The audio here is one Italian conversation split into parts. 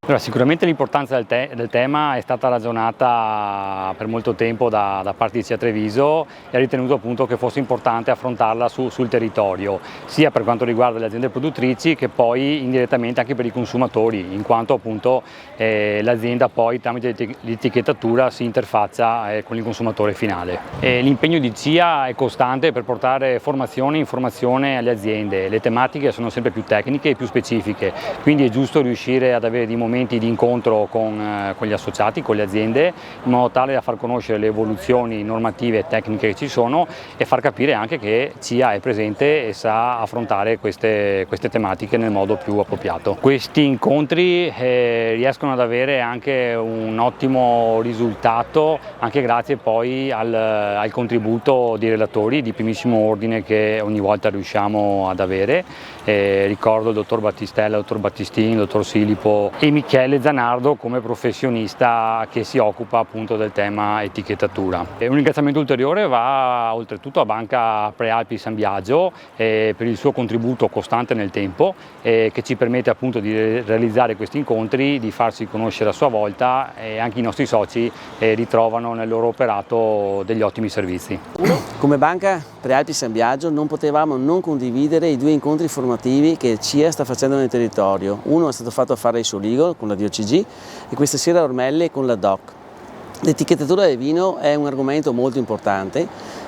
Allora, sicuramente l'importanza del tema è stata ragionata per molto tempo da parte di CIA Treviso e ha ritenuto appunto che fosse importante affrontarla sul territorio, sia per quanto riguarda le aziende produttrici che poi indirettamente anche per i consumatori, in quanto appunto l'azienda poi tramite l'etichettatura si interfaccia con il consumatore finale. L'impegno di CIA è costante per portare formazione e informazione alle aziende. Le tematiche sono sempre più tecniche e più specifiche, quindi è giusto riuscire ad avere dei momenti di incontro con gli associati, con le aziende, in modo tale da far conoscere le evoluzioni normative e tecniche che ci sono e far capire anche che CIA è presente e sa affrontare queste tematiche nel modo più appropriato. Questi incontri riescono ad avere anche un ottimo risultato anche grazie poi al contributo di relatori di primissimo ordine che ogni volta riusciamo ad avere. Ricordo il dottor Battistella, il dottor Battistini, il dottor Silipo e Michele Zanardo come professionista che si occupa appunto del tema etichettatura. Un ringraziamento ulteriore va oltretutto a Banca Prealpi San Biagio per il suo contributo costante nel tempo che ci permette appunto di realizzare questi incontri, di farsi conoscere a sua volta e anche i nostri soci ritrovano nel loro operato degli ottimi servizi. Come Banca Prealpi San Biagio non potevamo non condividere i due incontri formativi che CIA sta facendo nel territorio. Uno è stato fatto a Fara di Soligo con la DOCG e questa sera a Ormelle con la DOC. L'etichettatura del vino è un argomento molto importante,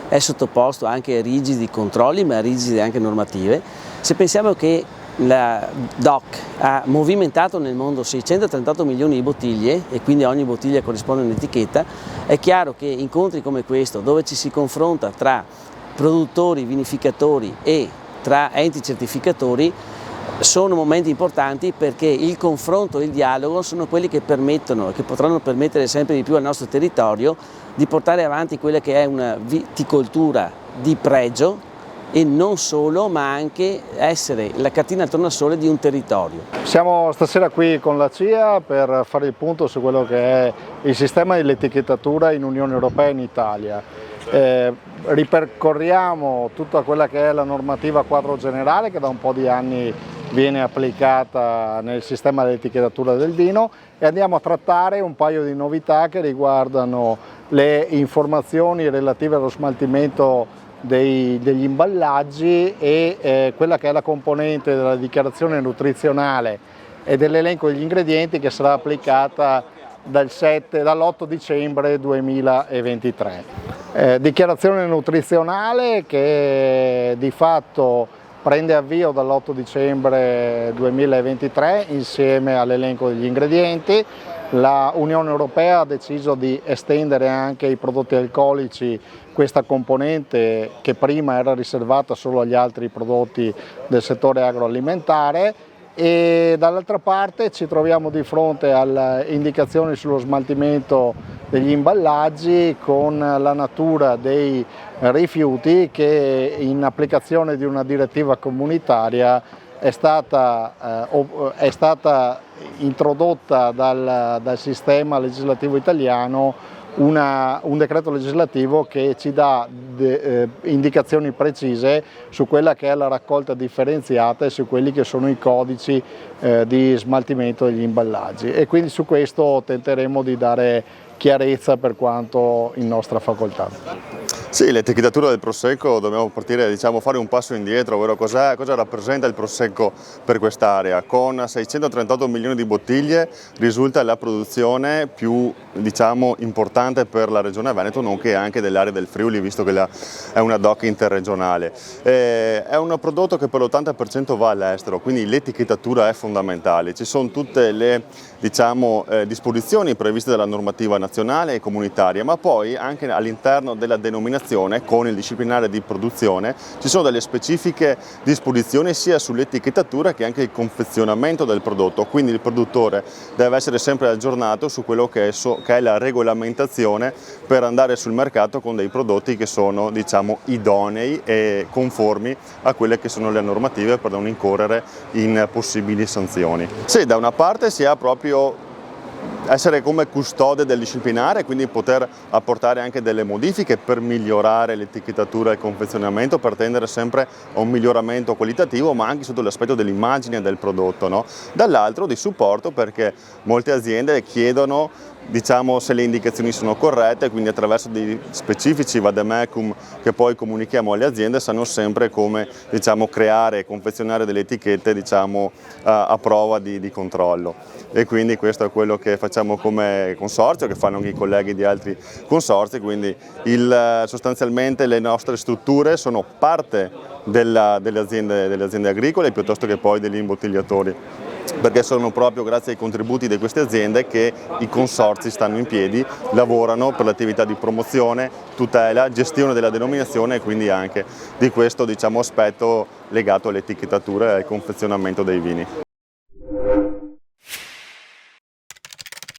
è sottoposto anche a rigidi controlli ma a rigide anche normative. Se pensiamo che la DOC ha movimentato nel mondo 638 milioni di bottiglie e quindi a ogni bottiglia corrisponde un'etichetta, è chiaro che incontri come questo, dove ci si confronta tra produttori, vinificatori e tra enti certificatori, sono momenti importanti perché il confronto e il dialogo sono quelli che permettono e che potranno permettere sempre di più al nostro territorio di portare avanti quella che è una viticoltura di pregio e non solo, ma anche essere la cartina al tornasole di un territorio. Siamo stasera qui con la CIA per fare il punto su quello che è il sistema dell'etichettatura in Unione Europea e in Italia. Ripercorriamo tutta quella che è la normativa quadro generale che da un po' di anni viene applicata nel sistema dell'etichettatura del vino e andiamo a trattare un paio di novità che riguardano le informazioni relative allo smaltimento degli imballaggi e quella che è la componente della dichiarazione nutrizionale e dell'elenco degli ingredienti che sarà applicata dall'8 dicembre 2023. Dichiarazione nutrizionale che di fatto prende avvio dall'8 dicembre 2023 insieme all'elenco degli ingredienti. La Unione Europea ha deciso di estendere anche ai prodotti alcolici questa componente che prima era riservata solo agli altri prodotti del settore agroalimentare e dall'altra parte ci troviamo di fronte alle indicazioni sullo smaltimento degli imballaggi con la natura dei rifiuti che in applicazione di una direttiva comunitaria è stata introdotta dal sistema legislativo italiano un decreto legislativo che ci dà indicazioni precise su quella che è la raccolta differenziata e su quelli che sono i codici di smaltimento degli imballaggi e quindi su questo tenteremo di dare chiarezza per quanto in nostra facoltà. Sì, l'etichettatura del Prosecco dobbiamo partire, fare un passo indietro, ovvero cosa rappresenta il Prosecco per quest'area. Con 638 milioni di bottiglie risulta la produzione più importante per la regione Veneto, nonché anche dell'area del Friuli, visto che è una DOC interregionale. È un prodotto che per l'80% va all'estero, quindi l'etichettatura è fondamentale. Ci sono tutte le disposizioni previste dalla normativa nazionale e comunitaria, ma poi anche all'interno della denominazione con il disciplinare di produzione ci sono delle specifiche disposizioni sia sull'etichettatura che anche il confezionamento del prodotto, quindi il produttore deve essere sempre aggiornato su quello che è la regolamentazione per andare sul mercato con dei prodotti che sono idonei e conformi a quelle che sono le normative per non incorrere in possibili sanzioni. Sì, da una parte si ha proprio essere come custode del disciplinare, quindi poter apportare anche delle modifiche per migliorare l'etichettatura e il confezionamento, per tendere sempre a un miglioramento qualitativo, ma anche sotto l'aspetto dell'immagine del prodotto, no? Dall'altro di supporto, perché molte aziende chiedono, diciamo, se le indicazioni sono corrette, quindi attraverso dei specifici vademecum che poi comunichiamo alle aziende sanno sempre come, diciamo, creare e confezionare delle etichette, diciamo, a prova di controllo. E quindi questo è quello che facciamo come consorzio, che fanno anche i colleghi di altri consorzi, quindi sostanzialmente le nostre strutture sono parte delle aziende agricole piuttosto che poi degli imbottigliatori, perché sono proprio grazie ai contributi di queste aziende che i consorzi stanno in piedi, lavorano per l'attività di promozione, tutela, gestione della denominazione e quindi anche di questo, diciamo, aspetto legato all'etichettatura e al confezionamento dei vini.